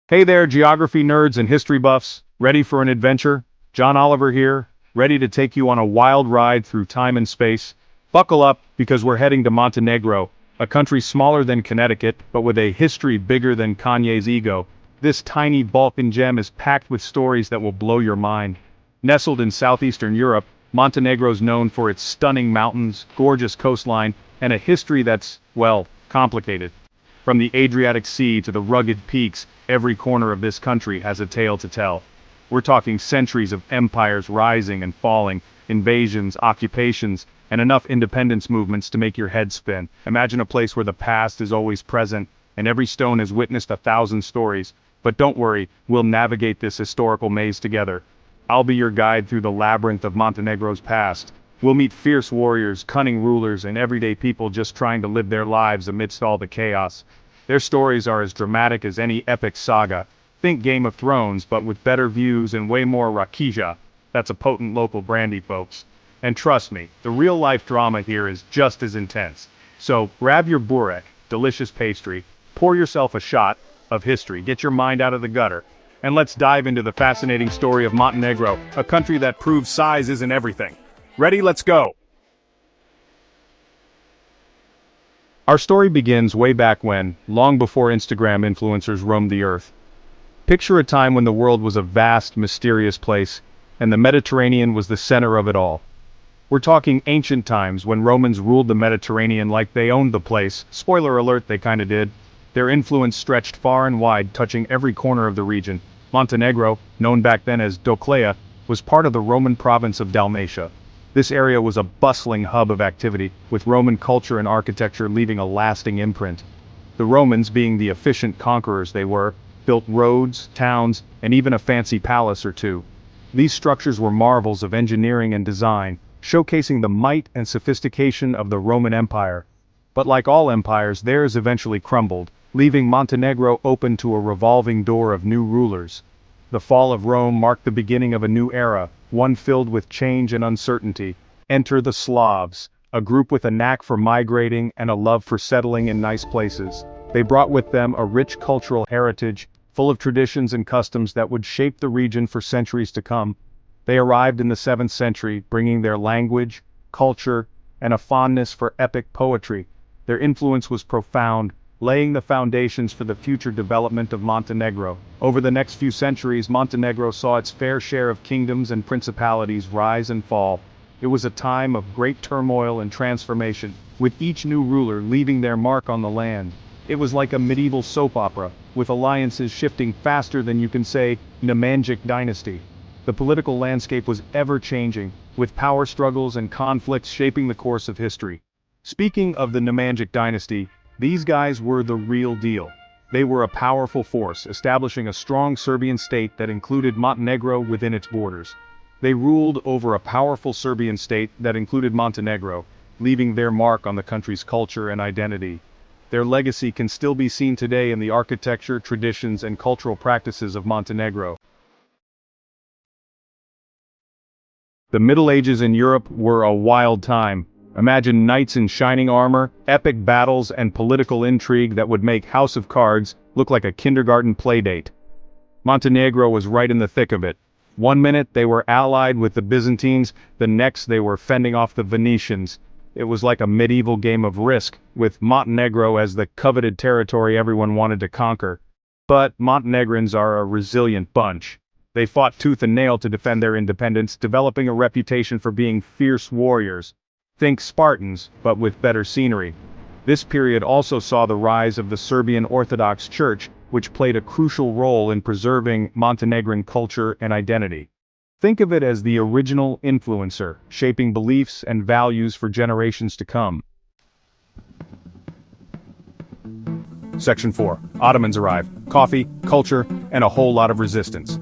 Hey there, geography nerds and history buffs. Ready for an adventure? John Oliver here, ready to take you on a wild ride through time and space. Buckle up, because we're heading to Montenegro, a country smaller than Connecticut, but with a history bigger than Kanye's ego. This tiny Balkan gem is packed with stories that will blow your mind. Nestled in southeastern Europe, Montenegro's known for its stunning mountains, gorgeous coastline, and a history that's, well, complicated. From the Adriatic Sea to the rugged peaks, every corner of this country has a tale to tell. We're talking centuries of empires rising and falling, invasions, occupations, and enough independence movements to make your head spin. Imagine a place where the past is always present, and every stone has witnessed 1,000 stories. But don't worry, we'll navigate this historical maze together. I'll be your guide through the labyrinth of Montenegro's past. We'll meet fierce warriors, cunning rulers, and everyday people just trying to live their lives amidst all the chaos. Their stories are as dramatic as any epic saga. Think Game of Thrones, but with better views and way more rakia. That's a potent local brandy, folks. And trust me, the real-life drama here is just as intense. So grab your burek, delicious pastry, pour yourself a shot of history, get your mind out of the gutter, and let's dive into the fascinating story of Montenegro, a country that proves size isn't everything. Ready? Let's go! Our story begins way back when, long before Instagram influencers roamed the earth. Picture a time when the world was a vast, mysterious place, and the Mediterranean was the center of it all. We're talking ancient times when Romans ruled the Mediterranean like they owned the place. Spoiler alert, they kinda did. Their influence stretched far and wide, touching every corner of the region. Montenegro, known back then as Doclea, was part of the Roman province of Dalmatia. This area was a bustling hub of activity, with Roman culture and architecture leaving a lasting imprint. The Romans, being the efficient conquerors they were, built roads, towns, and even a fancy palace or two. These structures were marvels of engineering and design, showcasing the might and sophistication of the Roman Empire. But like all empires, theirs eventually crumbled, leaving Montenegro open to a revolving door of new rulers. The fall of Rome marked the beginning of a new era, one filled with change and uncertainty. Enter the Slavs, a group with a knack for migrating and a love for settling in nice places. They brought with them a rich cultural heritage, full of traditions and customs that would shape the region for centuries to come. They arrived in the 7th century, bringing their language, culture, and a fondness for epic poetry. Their influence was profound, laying the foundations for the future development of Montenegro. Over the next few centuries, Montenegro saw its fair share of kingdoms and principalities rise and fall. It was a time of great turmoil and transformation, with each new ruler leaving their mark on the land. It was like a medieval soap opera, with alliances shifting faster than you can say, Nemanjic dynasty. The political landscape was ever-changing, with power struggles and conflicts shaping the course of history. Speaking of the Nemanjic dynasty, these guys were the real deal. They were a powerful force, establishing a strong Serbian state that included Montenegro within its borders. They ruled over a powerful Serbian state that included Montenegro, leaving their mark on the country's culture and identity. Their legacy can still be seen today in the architecture, traditions, and cultural practices of Montenegro. The Middle Ages in Europe were a wild time. Imagine knights in shining armor, epic battles, and political intrigue that would make House of Cards look like a kindergarten playdate. Montenegro was right in the thick of it. One minute they were allied with the Byzantines, the next they were fending off the Venetians. It was like a medieval game of Risk, with Montenegro as the coveted territory everyone wanted to conquer. But Montenegrins are a resilient bunch. They fought tooth and nail to defend their independence, developing a reputation for being fierce warriors. Think Spartans, but with better scenery. This period also saw the rise of the Serbian Orthodox Church, which played a crucial role in preserving Montenegrin culture and identity. Think of it as the original influencer, shaping beliefs and values for generations to come. Section 4. Ottomans arrive. Coffee, culture, and a whole lot of resistance.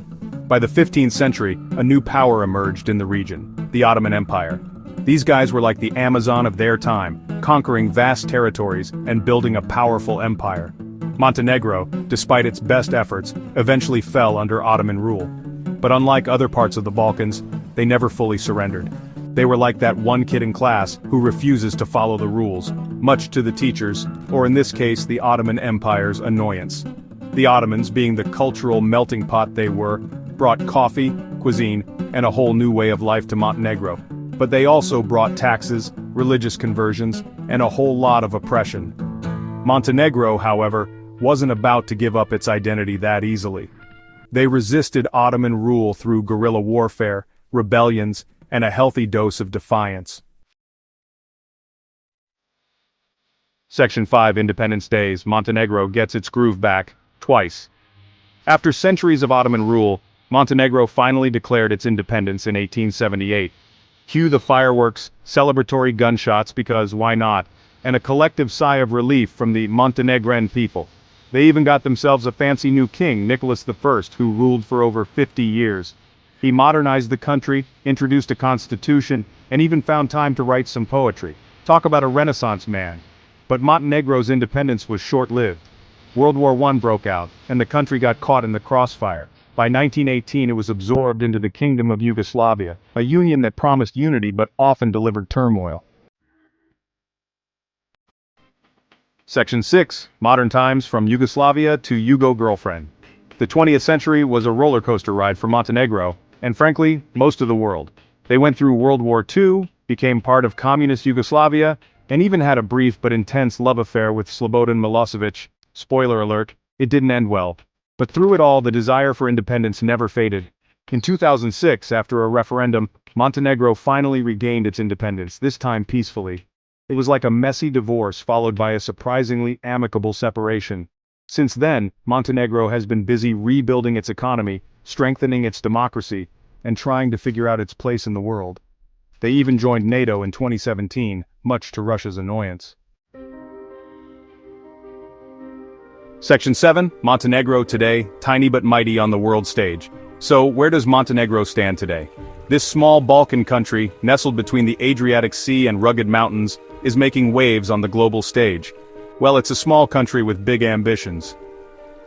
By the 15th century, a new power emerged in the region, the Ottoman Empire. These guys were like the Amazon of their time, conquering vast territories and building a powerful empire. Montenegro, despite its best efforts, eventually fell under Ottoman rule. But unlike other parts of the Balkans, they never fully surrendered. They were like that one kid in class who refuses to follow the rules, much to the teachers, or in this case the Ottoman Empire's annoyance. The Ottomans, being the cultural melting pot they were, brought coffee, cuisine, and a whole new way of life to Montenegro. But they also brought taxes, religious conversions, and a whole lot of oppression. Montenegro, however, wasn't about to give up its identity that easily. They resisted Ottoman rule through guerrilla warfare, rebellions, and a healthy dose of defiance. Section 5 Independence Days. Montenegro gets its groove back, twice. After centuries of Ottoman rule, Montenegro finally declared its independence in 1878. Cue the fireworks, celebratory gunshots because why not, and a collective sigh of relief from the Montenegrin people. They even got themselves a fancy new king, Nicholas I, who ruled for over 50 years. He modernized the country, introduced a constitution, and even found time to write some poetry. Talk about a Renaissance man. But Montenegro's independence was short-lived. World War I broke out, and the country got caught in the crossfire. By 1918 it was absorbed into the Kingdom of Yugoslavia, a union that promised unity but often delivered turmoil. Section 6. Modern times from Yugoslavia to Yugo-girlfriend. The 20th century was a roller coaster ride for Montenegro, and frankly, most of the world. They went through World War II, became part of communist Yugoslavia, and even had a brief but intense love affair with Slobodan Milosevic. Spoiler alert, it didn't end well. But through it all, the desire for independence never faded. In 2006, after a referendum, Montenegro finally regained its independence, this time peacefully. It was like a messy divorce followed by a surprisingly amicable separation. Since then, Montenegro has been busy rebuilding its economy, strengthening its democracy, and trying to figure out its place in the world. They even joined NATO in 2017, much to Russia's annoyance. Section 7. Montenegro today, tiny but mighty on the world stage. So, where does Montenegro stand today? This small Balkan country, nestled between the Adriatic Sea and rugged mountains, is making waves on the global stage. Well, it's a small country with big ambitions.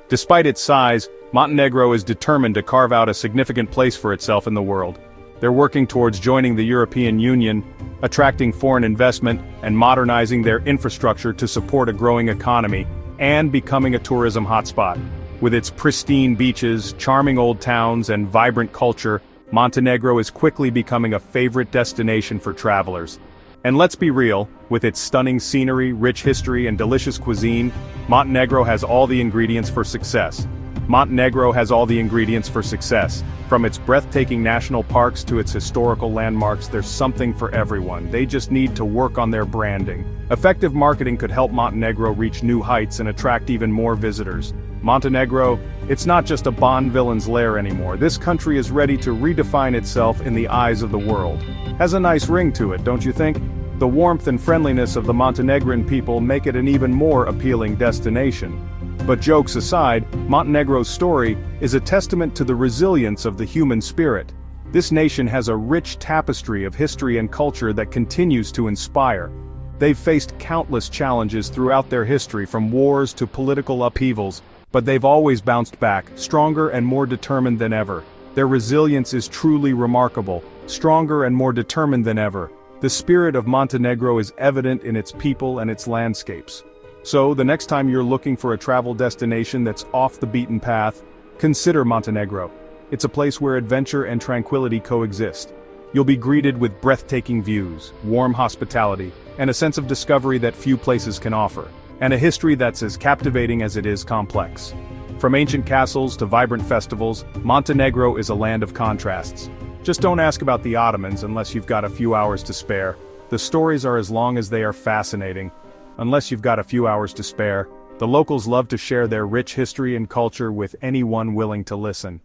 Despite its size, Montenegro is determined to carve out a significant place for itself in the world. They're working towards joining the European Union, attracting foreign investment, and modernizing their infrastructure to support a growing economy, and becoming a tourism hotspot. With its pristine beaches, charming old towns, and vibrant culture, Montenegro is quickly becoming a favorite destination for travelers. And let's be real, with its stunning scenery, rich history, and delicious cuisine, Montenegro has all the ingredients for success. Montenegro has all the ingredients for success. From its breathtaking national parks to its historical landmarks, there's something for everyone. They just need to work on their branding. Effective marketing could help Montenegro reach new heights and attract even more visitors. Montenegro, it's not just a Bond villain's lair anymore. This country is ready to redefine itself in the eyes of the world. Has a nice ring to it, don't you think? The warmth and friendliness of the Montenegrin people make it an even more appealing destination. But jokes aside, Montenegro's story is a testament to the resilience of the human spirit. This nation has a rich tapestry of history and culture that continues to inspire. They've faced countless challenges throughout their history, from wars to political upheavals, but they've always bounced back, stronger and more determined than ever. Their resilience is truly remarkable, stronger and more determined than ever. The spirit of Montenegro is evident in its people and its landscapes. So, the next time you're looking for a travel destination that's off the beaten path, consider Montenegro. It's a place where adventure and tranquility coexist. You'll be greeted with breathtaking views, warm hospitality, and a sense of discovery that few places can offer, and a history that's as captivating as it is complex. From ancient castles to vibrant festivals, Montenegro is a land of contrasts. Just don't ask about the Ottomans unless you've got a few hours to spare. The stories are as long as they are fascinating. Unless you've got a few hours to spare, the locals love to share their rich history and culture with anyone willing to listen.